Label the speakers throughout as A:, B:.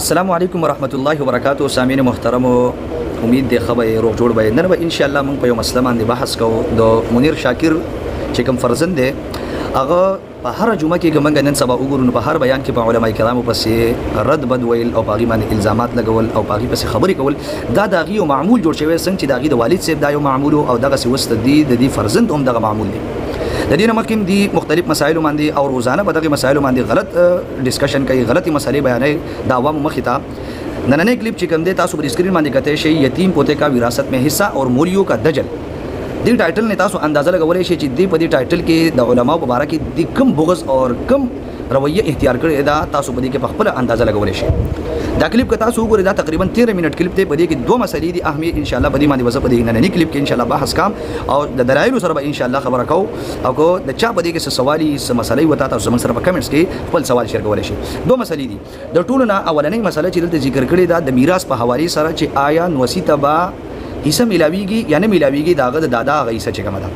A: السلام علیکم ورحمۃ اللہ وبرکاتہ. سامعین محترم امید دی خبر روغ جوړ به نن به ان شاء الله موږ په یو مسله باندې بحث کوو. د منیر شاکر چې کوم فرزند دی هغه په هر جمعه کې موږ نن سبا وګورو په هر بیان کې په علماء کرامو پسې رد بد ویل او باغی باندې الزامات لګول او باغی پسې خبرې کول. دا داغي او معمول جوړ شوی څنګه چې داغي د والد صاحب دا یو معمول او دغه سی وست دی د دې فرزند هم دغه معمول دی. د دې مخکې دی مختلف مسایل باندې او روزانه په دغه مسایل باندې غلط ډیسکشن کوي، غلطي مسالې بیانوي د عوامو مخې ته. نننې کلیپ چې کوم دی تاسو پر اسکرین باندې کته شي یتیم پوتے کا وراثت میں حصہ اور موریوں کا دجل. دې ټایټل نه تاسو اندازه لګولای شئ چې دې په دې ټایټل کې د علماو په اړه کې د کم بغض او کم رویه اختیار کړی دا تاسو په دې کې په خپل اندازه لګولای شئ. دا کلیپ که تاسو وګورئ دا تقریبا 13 منټ کلیپ دی. په دې کې دوه مسلې دي اهمیت ان شاء الله په دې باندې وځه په دې نننې کلیپ کې ان شاء الله بحث کوم او د دلایل سره به ان شاء الله خبره کوو او کو د چا په دې کې څه سوالي څه مسلې وتا تاسو موږ سره په کمنټس کې خپل سوال شیر کولای شئ. دوه مسلې دي. د ټولو نه اولنۍ مسله چې دلته ذکر کړې ده د میراث په حواله سره چې آیا نوسیته با حصہ ملاویږي یا نه ملاویږي داغه د دادا هغه حصہ چې کومه ده.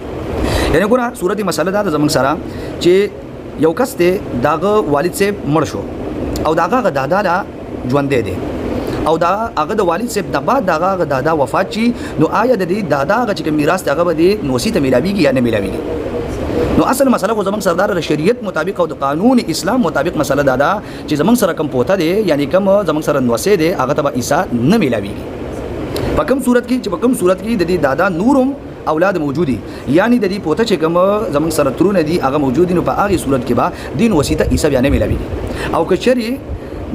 A: یعنی ګوره صورت مسله ده زمونږ سره چې یو کس ته داغه والد صاحب مړ شو او داغه دادا لا ژوندې دي او دا هغه د والد صاحب د بعد دغه دادا وفات شي نو آیا د دې دادا هغه چې میراث هغه به د نوسیته ملاویږي یا نه ملاویږي. نو اصل مسله خو زمونږ سردار د شریعت مطابق او د قانون اسلام مطابق مسله دادا چې زمونږ سره کم پوته دي یعنی کم زمونږ سره نوسه دي هغه ته به عیسی نه ملاویږي. په کوم صورت کې چې په کوم صورت کې د دې دادا نورم اولاد موجودي یعنی د دې پوته چې کوم زمونږ سره ترونه دي هغه موجودي نو په هغه صورت کې به دین وسیته عیسی بیا نه ملاویږي او که شری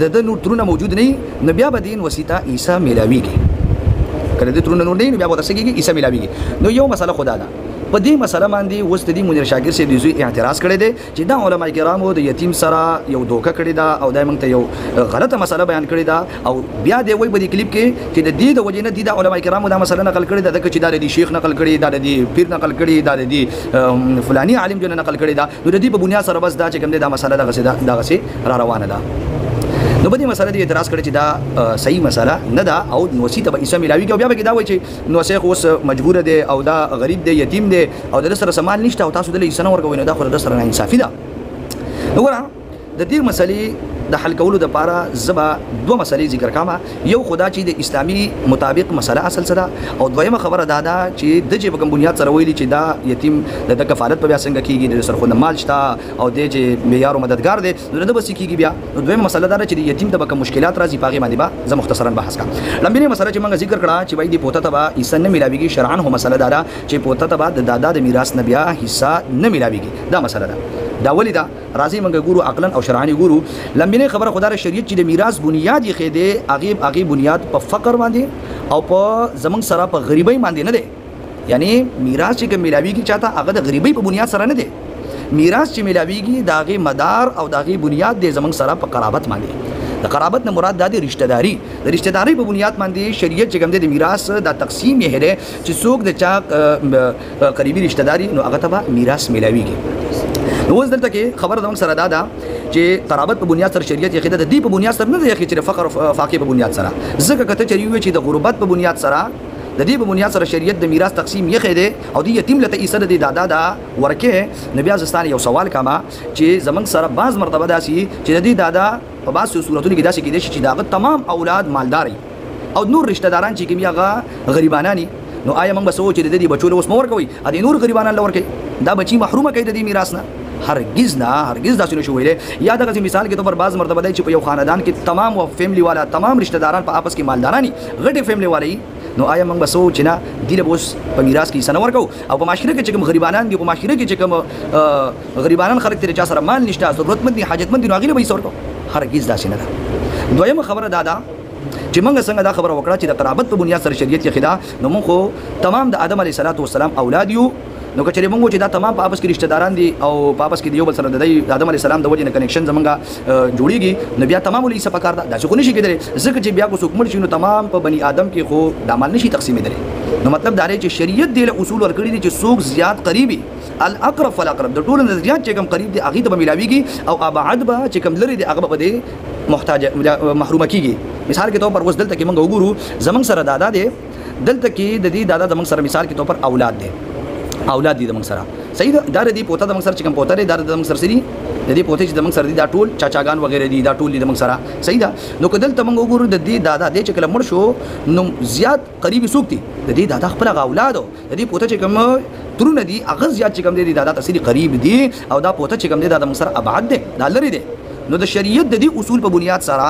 A: د نور ترونه موجود نه نو بیا به دین وسیته عیسی ملاویږي. کله د ترونه نور نه بیا به تاسو کې عیسی ملاویږي. نو یو مسله خدا ده په دې مسله باندې اوس د دې منیر شاکر سے د زوی اعتراض کړی دی چې دا علماء کرامو د یتیم سره یو دوکه کړی دا او دا موږ ته یو غلطه مسله بیان کړی دا او بیا دی وای په دې کلیپ کې چې د دې د وجې نه د علماء کرامو دا مسله نقل کړی دا چې دا د شیخ نقل کړی دا د پیر نقل کړی دا د فلانی عالم جن نقل کړی دا نو د دې په بنیاد سره بس دا چې کوم دا مسله دغه را روانه ده. نو په دې مسله دی اعتراض کړی چې دا صحیح مسله نه ده او نوسیته به عیسی ملاویږي او بیا به دا وایي چې نوسه خو اوس مجبور دی او دا غریب دی یتیم دی او د سره سامان نشته او تاسو د عیسی نه ورکوئ نو دا خو د سره نه انصافي ده. نو ګوره د دې مسلې د حل کولو د پاره زبا دوه مسلې ذکر کامه. یو خدا چې د اسلامي مطابق مسله اصل سره او دویمه خبره دا ده چې د چې په بنیاد سره ویلي چې دا یتیم د کفالت په بیا څنګه کیږي د سرخوند مال شته او د چې معیار مددگار دی نو د بس کیږي بیا. نو دویمه مسله دا چې د یتیم ته به مشکلات راځي پاغي باندې به زه مختصرا بحث کوم. لمبینه مسله چې موږ ذکر کړه چې وای دی پوته ته به حصہ نه ملاویږي شرعاً هو مسله دا چې پوته ته به د دادا د میراث نه بیا حصہ نه ملاویږي. دا مسله ده دا ولې دا راځي موږ ګورو عقلاً او شرعاً ګورو. لمبینه خبره خدای شریعت چې د میراث بنیاد یې خېده هغه بنیاد په فقر باندې او په زمنګ سره په غریبۍ باندې نه دی. یعنی میراث چې ملاویږي چاته هغه د غریبۍ په بنیاد سره نه دی. میراث چې ملاویږي داغه مدار او داغه بنیاد د زمنګ سره په قرابت باندې. د قرابت نه مراد د رشتہ داری د رشتہ داری په بنیاد باندې شریعت چې کوم د میراث د تقسیم یې هره چې څوک د چا قریبي رشتہ داری نو هغه ته میراث ملاویږي. نو اوس دلته کې خبر زموږ سره دا ده چې قرابت په بنیاد سره شریعت یې خېده د دې په بنیاد سره نه دی چې فقر فاقه په بنیاد سره ځکه کته چې د غربت په بنیاد سره د دې په بنیاد سره شریعت د میراث تقسیم یې خېده او د یتیم لته عیسی د دادا دا ورکه نبی ازستان یو سوال کما چې زمنګ سره بعض مرتبه داسي چې د دې دادا په بعض صورتونو کې داسي کېدای شي چې داغه تمام اولاد مالداري او نور رشتہ داران چې کیمیاغه غریبانانی نو آیا موږ بسو چې د دې بچو له اوس مور کوي ا دې نور غریبانان لور کوي دا بچي محرومه کوي د دې میراث نه. هرگز داسې نشو ویلې. یا دغه مثال کې تو پر بعض مرتبه دی چې په یو خاندان کې تمام او فیملی والا تمام رشتہ داران په آپس کې مالدارانی غټه فیملی والی نو آیا موږ بسو چې نه دی له اوس په میراث کې سنور کو او په معاشره کې چې کوم غریبانان دي په معاشره کې چې کوم غریبانان خلک تر چا سره مال نشته ضرورتمند دي حاجتمند دي نو غیله به سور کو. هرگز داسې نه ده. دویمه خبره دا ده چې موږ څنګه دا خبره وکړه چې د قرابت په بنیاد سره شریعت یې خدا نو موږ تمام د آدم علیه السلام اولاد یو نو کچې موږ چې دا تمام په آپس کې رشتہ داران دي او په آپس کې یو بل سره د آدم علیه السلام د وجه نه کنیکشن زمونږه جوړیږي نو بیا تمام ولې څه پکار دا څه کو نشي کېدلی ځکه چې بیا کو څوک مړ شي نو تمام په بني آدم کې خو د عمل نشي تقسیمېدلی. نو مطلب دا دی چې شریعت د اصول ورکړي دي چې څوک زیات قریبي الاقرب فالاقرب د ټولو نه زیات چې کوم قریب دي هغه ته ملاويږي او ابعد به چې کوم لري دي هغه به دي محتاج محروم کیږي. مثال کې تور پر اوس دلته کې موږ وګورو زمنګ سره دادا دی دلته کې د دې دادا زمنګ سره مثال کې تور پر اولاد دی اولاد دي د موږ سره صحیح ده دا د دې پوته د موږ سره چې کوم پوته دی دا د موږ سره سری د دې پوته چې د موږ سره دي دا ټول چاچاګان وغیرہ دي دا ټول دي د موږ سره صحیح ده نو کدل ته موږ وګورو د دې دادا د چې کله مړ شو نو زیات قریبي څوک دي د دې دادا خپل اولاد د دې پوته چې کوم ترونه دي هغه زیات چې کوم دي دادا تسری قریب دي او دا پوته چې کوم دي دا د موږ سره ابعد دي دا لري دي نو د شریعت د دې اصول په بنیاد سره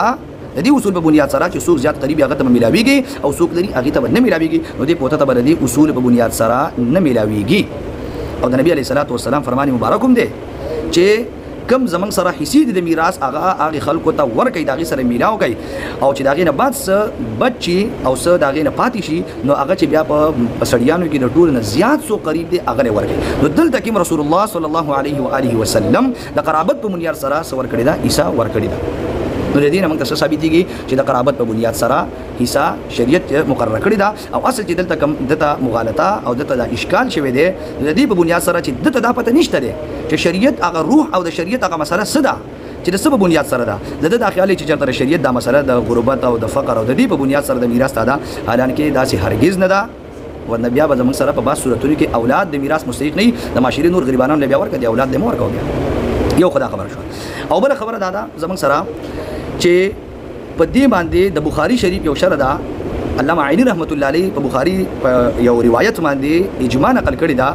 A: د دې اصول په بنیاد سره چې څوک زیات قریب هغه ته ملاويږي او څوک لري هغه ته نه ملاويږي نو دې پوته ته بر دې اصول په بنیاد سره نه ملاويږي او د نبی علیه الصلاۃ والسلام فرمانی مبارکوم دی چې کم زمنګ سره حصي د میراث هغه خلکو ته ورکړي داغه سره میلاو کوي او چې داغه نه بعد څه بچي او څه داغه نه پاتې شي نو هغه چې بیا په سړیانو کې د ټول نه زیات سو قریب دی هغه ورکړي نو دلته کې رسول الله صلی الله علیه و آله وسلم د قرابت په بنیاد سره څور کړی دا عیسی ورکړی دا نو د دې نه موږ څه ثابتېږي چې د قرابت په بنیاد سره حصہ شریعت مقرره کړی دا او اصل چې دلته کم دته مغالطه او دته د اشکال شوی دی د دې په بنیاد سره چې دته دا پته نشته دی چې شریعت هغه روح او د شریعت هغه مسله صدا چې د سبب بنیاد سره ده د داخلي چې چرته شریعت دا مسله د غربت او د فقر او د دې په بنیاد سره د میراث ده حالانکه دا سي هرگز نه ده ورنه بیا به زموږ سره په بعض صورتونو کې اولاد د میراث مستحق نه د معاشري نور غریبانو له بیا ورکړي اولاد د مور کوي یو خدا خبر شو او بل خبره ده زموږ سره چې په دې باندې د بخاری شریف یو شرط ده علامه عینی رحمت الله علیه په بخاری یو روایت باندې اجماع نقل کړی دا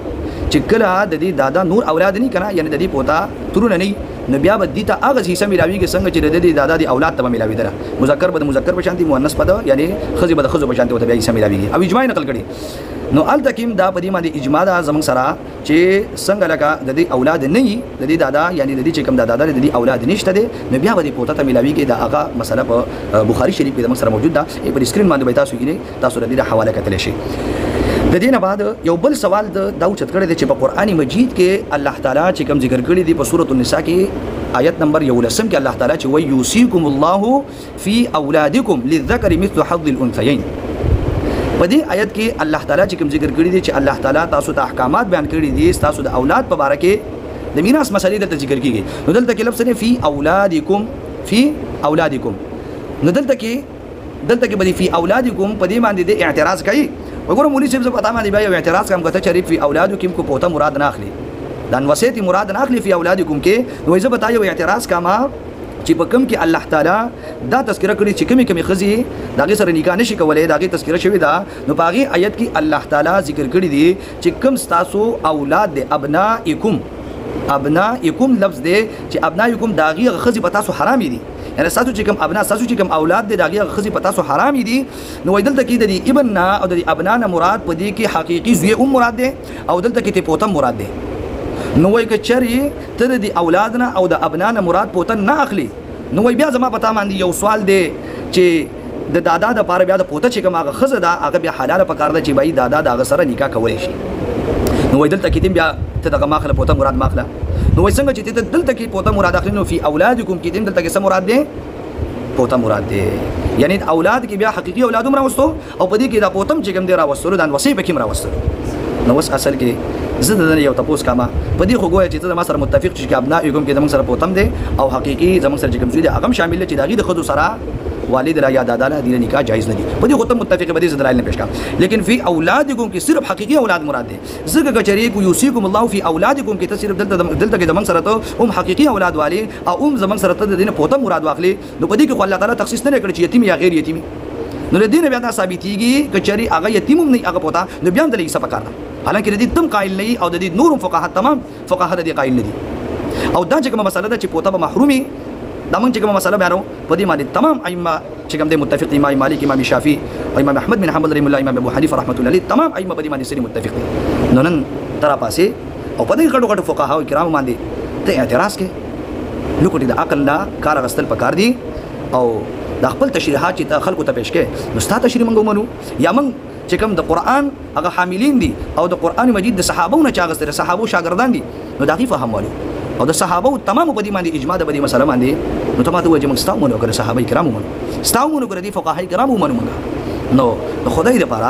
A: چې کله د دې دادا نور اولاد نه کنا یعنی د دې پوتا ترونه نه نو بیا به دې ته هغه حصہ ملاویږي څنګه چې د دې دادا دی اولاد ته ملاوي دره مذکر به مذکر په شانتي مؤنث په یعنی خزي به خزو په شانتي وته بیا حصہ ملاویږي او اجماع نقل کړي نو ال تکیم دا په دې باندې اجماع ده زمون سره چې څنګه لکه د دې اولاد نه وي د دې دادا یعنی د دې چې کوم دادا د دې اولاد نشته دي نو بیا به دې پوتا ته ملاویږي دا هغه مسله په بخاری شریف کې زمون سره موجود ده په سکرین باندې به تاسو کې تاسو د دې حواله کتلی شي د دې نه بعد یو بل سوال دا اوچت کړی دی چې په قران مجید کې الله تعالی چې کوم ذکر کړی دی په سورۃ النساء کې آیت نمبر 11 کې الله تعالی چې وی یوصیکم الله فی اولادکم للذکر مثل حظ الانثیین په دې آیت کې الله تعالی چې کوم ذکر کړی دی چې الله تعالی تاسو ته احکامات بیان کړی دي تاسو د اولاد په اړه کې د میراث مسلې دلته ذکر کیږي نو دلته کې لفظ نه فی اولادکم فی اولادکم نو دلته کې بلی فی اولادکم په دې باندې د اعتراض کوي وګوره مولوی صاحب څه پتا باندې بیا یو اعتراض کوم کته شریف فی اولادکم کو پوتا مراد نه اخلي دان وصیت مراد نه اخلي فی اولادکم کې نو زه بتایو اعتراض کما چې په کوم کې الله تعالی دا تذکرہ کړی چې کمی خزي داغه سره نکاح نشي کولای داغه تذکرہ شوی دا نو پاغي آیت کې الله تعالی ذکر کړی دی چې کوم تاسو اولاد د ابنائکم لفظ دی چې ابنائکم داغه خزي په تاسو حرام دي یعنی تاسو چې کوم ابنا تاسو چې کوم اولاد د داغه خزي په تاسو حرام دي نو دلته کې د ابن او د ابنا نه مراد په دې کې حقيقي زوی مراد دی او دلته کې ته پوتم مراد دی نو وای کچري تر دې اولادنا او د ابنا نه مراد پوتن نه اخلي نو وای بیا زما پتا باندې یو سوال دی چې د دادا د پاره بیا د پوته چې کوم هغه خزه دا هغه بیا حلاله پکار ده چې بای دادا دغه سره نکاح کولای شي نو وای دلته کې بیا ته دغه ماخله پوته مراد ماخله نو وای څنګه چې ته دلته کې پوته مراد اخلي نو فی اولادکم کې دلته کې څه مراد دی پوته مراد دی یعنی اولاد کې بیا حقيقي اولادوم راوستو او په دې کې دا پوتم چې کوم دی راوستلو دان وصی به کوم راوستلو نو وس اصل کې زه د یو تاسو کما په دې خو ګویا چې ته ما سره متفق شې چې ابنائکم کې د موږ سره پوتم دی او حقيقي زموږ سره چې کوم څه دی هغه شامل چې داغي د خود سره والد را یا دادا له دینه نکاح جایز نه دي په دې خو ته متفق به دې دلایل نه پیش کا لیکن فی اولادکم کې صرف حقيقي اولاد مراد دي زګه کچری کو یوصیکم الله فی اولادکم کې ته صرف دلته کې د موږ سره ته هم حقيقي اولاد والی او هم زموږ سره ته د دینه پوتم مراد واخلي نو په دې کې الله تعالی تخصیص نه کړی چې یتیم یا غیر یتیم نو د دې بیا دا ثابتېږي کچری هغه یتیم هم نه هغه پوتا نو بیا د لیسه پکاره حالانکه د دې تم قائل نه او د دې نور فقهاء تمام فقهاء د دې قائل نه دي او دا چې کومه مسله ده چې پوتا به محرومي دا مونږ چې کومه مسله بیانو په دې باندې تمام ائمه چې کوم دې متفق امام مالک امام شافعي او امام احمد بن حنبل رحمه الله امام ابو حنیفه رحمه الله علیه تمام ائمه په دې باندې سره متفق دي نو نن تر پاسه او په دې غټو فقهاء کرام باندې ته اعتراض کې لکه د عقل نه کار غستل پکار دي او د خپل تشریحات چې خلکو ته پیش کې نو ستاسو تشریح مونږ ومنو یا مونږ چې کوم د قران هغه حاملین دي او د قران مجید د صحابو نه چاغستره صحابو شاګردان دي نو دغه فهم والو او د صحابو تمام په دې باندې اجماع د دې مسله باندې نو ته ماته وایي چې مستاو مونږ کړه صحابه کرامو مونږ ستاو مونږ کړه دي فقهاء کرامو مونږ نو د خدای لپاره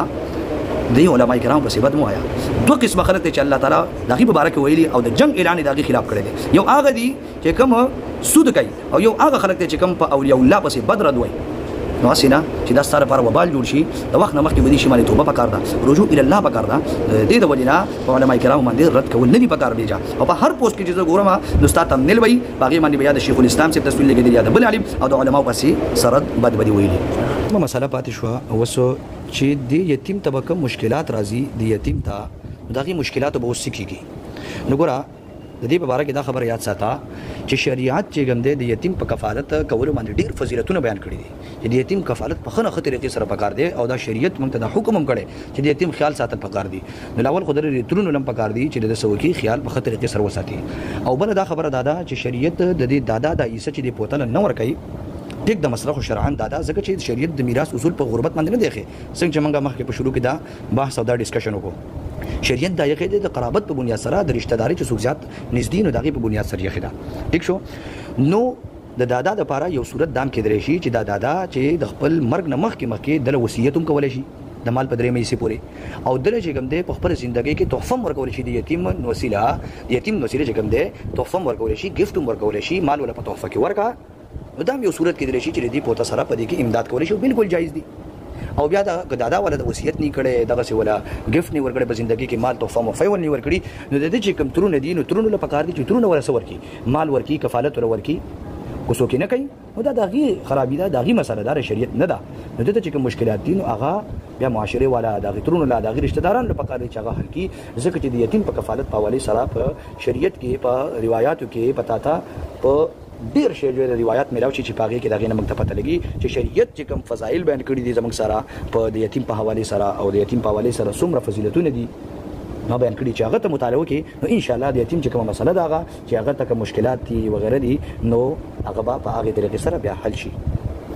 A: د علماء کرام په صفات مو آیا دوه قسمه خلک چې الله تعالی دغه مبارک ویلي او د جنگ اعلان دغه خلاف کړی دی یو هغه دي چې کوم سود کوي او یو هغه خلک چې کوم په اولیاء الله پسې بدر دوی نو اسینا چې دا ستاره پر وبال جوړ شي د وخت نه مخکې ودی شي باندې توبه پکار ده رجوع الی الله پکار ده دې د وجینا علماء کرام باندې رد کول نه دي پکار دی او په هر پوسټ کې چې ګورم نو ستاسو تمنل وي باغی باندې بیا د شیخ الاسلام سے تصویر لګی دی یا د بل عالم او د علماء پسې سرد بد بدی ویلي مسله پاتې شو اوسو چې د یتیم طبقه مشکلات راځي د یتیم ته دغه مشکلات به وسکیږي نو ګورا د دې په اړه کې دا خبره یاد ساته چې شریعت چې ګمده د یتیم په کفالت کولو باندې ډیر فضیلتونه بیان کړي دي چې د یتیم کفالت په خنه خطرې کې سره پکار دی او دا شریعت موږ ته دا حکم هم کړي چې د یتیم خیال ساتل پکار دي نو لاول خدای ریترونو لم پکار دي چې د سوکی خیال په خطرې کې سره وساتي او بل دا خبره دادا چې شریعت د دې دادا د عیسی چې د پوتل نه ور کوي ټیک د مسلخ شرعاً دادا ځکه چې شریعت د میراث اصول په غربت باندې نه دی څنګه چې موږ مخکې په شروع کې دا بحث او دا ډیسکشن وکړو شریعت دا یخه د قرابت په بنیاد سره د رشتہ داري چې څوک زیات نږدې نو دغه په بنیاد سره یخه ده ټیک شو نو د دادا د لپاره یو صورت دام کې درې شي چې دا دادا چې د خپل مرګ نه مخکې د وصیت هم کولای شي د مال په درې مې سي پورې او دله چې کوم دی په خپل ژوندۍ کې تحفه ورکول شي د یتیم وسیله چې کوم دی تحفه ورکول شي ګفت ورکول شي مال ولا په تحفه کې ورکا دا یو صورت کې درې شي چې دې پوتا سره په دې کې امداد کول شي بالکل جایز دي او بیا دا دادا ولا د وصیت نه کړي دغه سی ولا ګفت نه ورکړي په ژوندۍ کې مال تحفه مفعول نه ورکړي نو د دې چې کوم ترونه دي نو ترونه له پکار دي چې ترونه ورسه ورکی مال ورکی کفالت ورکی کوڅو کې نه کوي نو دا دغه خرابې ده دغه مسله دار شریعت نه ده نو دته چې کوم مشکلات دي نو هغه بیا معاشره والا دغه ترونه لا دغه رشتہ داران له پکار دي چې هغه حل کی ځکه چې د یتیم په کفالت په حواله سره په شریعت کې په روایتو کې پتا تا په ډیر شی د روایت ملاو چې پاغي کې دغه نه موږ ته پته لګي چې شریعت چې کوم فضایل بیان کړي دي زموږ سره په د یتیم په حواله سره او د یتیم په حواله سره څومره فضیلتونه دي نو بیان کړي چې هغه ته مطالعه وکړي نو ان شاء الله د یتیم چې کومه مسله ده هغه چې هغه ته کوم مشکلات دي وغیرہ دي نو هغه په هغه طریقې سره بیا حل شي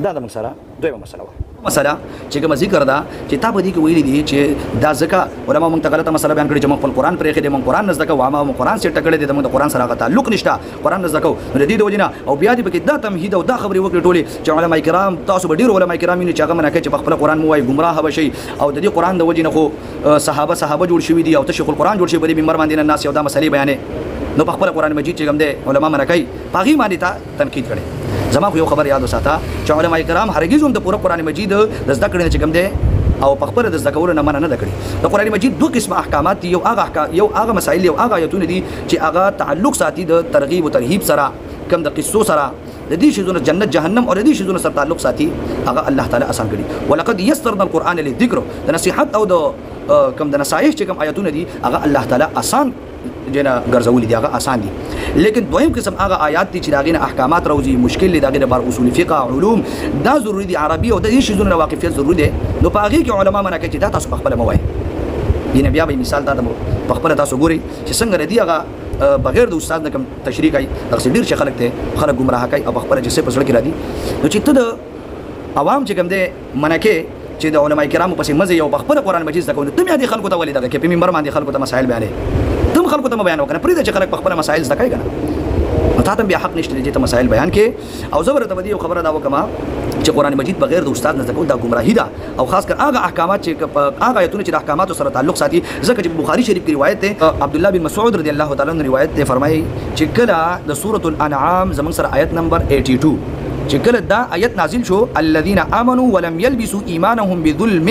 A: دا د موږ سره دویمه مسله وه مسله چې کوم ذکر دا چې تا په دې کې ویلي دي چې دا ځکه علماء موږ ته غلطه مسله بیان کړي چې موږ خپل قرآن پرې خېدې موږ قرآن نزدکو عامه موږ قرآن سره ټکړې دي موږ د قرآن سره تعلق نشته قرآن نزدکو نو د دې د وجنه او بیا دې پکې دا تمهید او دا خبرې وکړي ټولې چې علماء کرام تاسو به ډیر علماء کرام چې هغه منکه چې په خپل قرآن مو وايي گمراه بشي او د دې قرآن د وجنه خو صحابه جوړ شوي دي او تشیخ القرآن جوړ شوی په دې منبر باندې الناس یو دا مسلې بیانې نو په خپل قرآن مجید چې کوم دي علماء منکه پاغي باندې تا تنقید کړي زما خو یو خبر یاد وساته چې علماء کرام هرگز هم د پوره قرآن مجید د زده کړې چې کوم دی او په خبره د زده کولو نه منع نه کړي د قرآن مجید دوه قسم احکامات دي یو هغه مسائل یو هغه آیتونه دي چې هغه تعلق ساتي د ترغیب او ترهیب سره کوم د قصو سره د دې شذونه جنت جهنم او د دې شذونه سره تعلق ساتي هغه الله تعالی آسان کړي ولقد یسرنا القرآن للذکر د نصیحت او د کوم د نصایح چې کوم آیتونه دي هغه الله تعالی آسان جنا ګرځولې دي هغه آسان دي لیکن دویم قسم هغه آیات دي چې داغه احکامات راوځي مشکل دي داغه بار اصول فقه علوم دا ضروري دي عربي او د دې شذونه واقفیت ضروري دي نو په هغه کې علما منکه چې دا تاسو په خپل موای دي بیا به مثال دا په خپل تاسو ګوري چې څنګه ردی هغه بغیر د استاد نه کوم تشریح کوي تاسو ډیر چې خلک گمراه کوي او خپل چې څه پسړ کې را دي نو چې ته د عوام چې کوم دي منکه چې د علماء کرامو پسې مزه یو په خپل قرآن مجید زکو ته مې دي خلکو ته ولې دغه کې په منبر باندې خلکو ته مسائل بیانې تم خلکو ته بیان وکړه پرې چې خلک په خپل مسائل زکای کنه نو تاسو بیا حق نشته چې ته مسائل بیان کې او زبر ته دی خبره دا وکما چې قرآن مجید بغیر د استاد نه زکو دا گمراهی ده او خاص کر هغه احکامات چې هغه آیتونه چې د احکامات سره تعلق ساتي ځکه چې بخاری شریف کې روایت ده عبد الله بن مسعود رضی الله تعالی عنہ روایت ده فرمایي چې کله د سورۃ الانعام زمون سره آیت نمبر 82 چې کله دا آیت نازل شو الذين امنوا ولم يلبسوا ایمانهم بظلم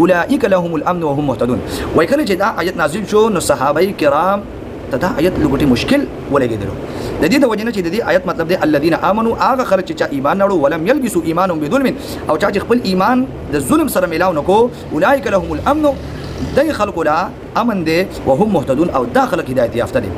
A: اولئک لهم الامن وهم مهتدون وای کله چې دا آیت نازل شو نو صحابه کرام ته دا آیت لګوټي مشکل ولګیدل د دې د وجنه چې د دې آیت مطلب دی الذين امنوا هغه خلک چې ایمان لري ولم يلبسوا ایمانهم بظلم او چې خپل ایمان د ظلم سره ملاو نکو اولئک لهم الامن دای خلق لا امن دي وهم مهتدون او دا خلک هدایت یافته دي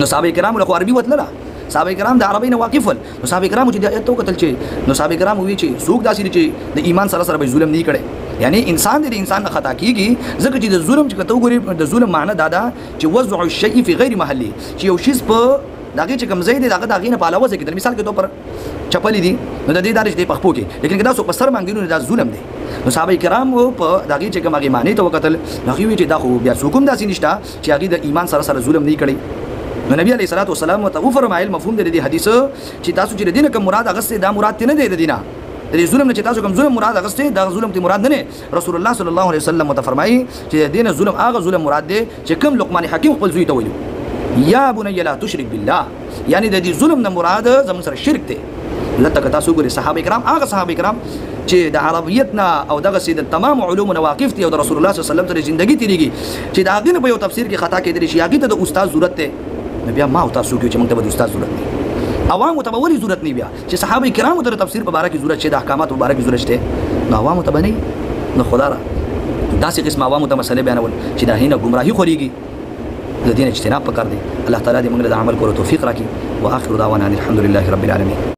A: نو صحابه کرام له عربي وتلله صحابه کرام د عربی نه واقف ول نو صحابه کرام چې د آیت تو قتل چې نو صحابه کرام وی چې سوق داسې چې د ایمان سره به ظلم نه کړي یعنی انسان د انسان نه خطا کیږي ځکه چې د ظلم چې کته وګوري د ظلم معنی دادا چې وضع الشيء في غیر محله چې یو شی په داګه چې کم زید داګه داګه نه پالاوه ځکه مثال کې تو پر چپلې دي نو د دې دارش دی پخپو کې لیکن کدا سو په سر مانګینو دا ظلم دی نو صحابه کرام په داګه چې کوم هغه معنی ته وکتل نو وی چې دا خو بیا حکم داسې نشته چې هغه د ایمان سره ظلم نه کړي نو نبی علیہ الصلوۃ والسلام ته فرمایل مفهوم د دې حدیث چې تاسو چې دینه کوم مراد اغسته دا مراد نه دی د دینه د ظلم نه چې تاسو کوم ظلم مراد اغسته دا ظلم ته مراد نه رسول الله صلی الله علیه وسلم ته فرمایي چې دینه ظلم هغه ظلم مراد دی چې کوم لقمان حکیم خپل زوی ته ویلو یا بني لا تشرک بالله یعنی د دې ظلم نه مراد زموږ سره شرک دی لته که تاسو ګورئ صحابه کرام هغه صحابه کرام چې د عربیت نه او دغه سید تمام علوم نه واقف دي او د رسول الله صلی الله علیه وسلم ته ژوندۍ تیریږي چې دا غینه په یو تفسیر کې خطا کېدلی شي هغه ته د استاد ضرورت ته نبي ما او تاسو کې چې موږ ته د استاد ضرورت نه عوام ته ولې ضرورت نه بیا چې صحابه کرام ته تفسیر په باره کې ضرورت شي د احکامات په باره کې ضرورت شته نو عوام ته بنئ نو خدا را داسې قسم عوام ته مسله بیانول چې دا هینه گمراهي خوريږي د دین اجتناب پکار دی الله تعالی دې موږ له عمل کولو توفیق راکړي واخر دعوانا الحمد لله رب العالمين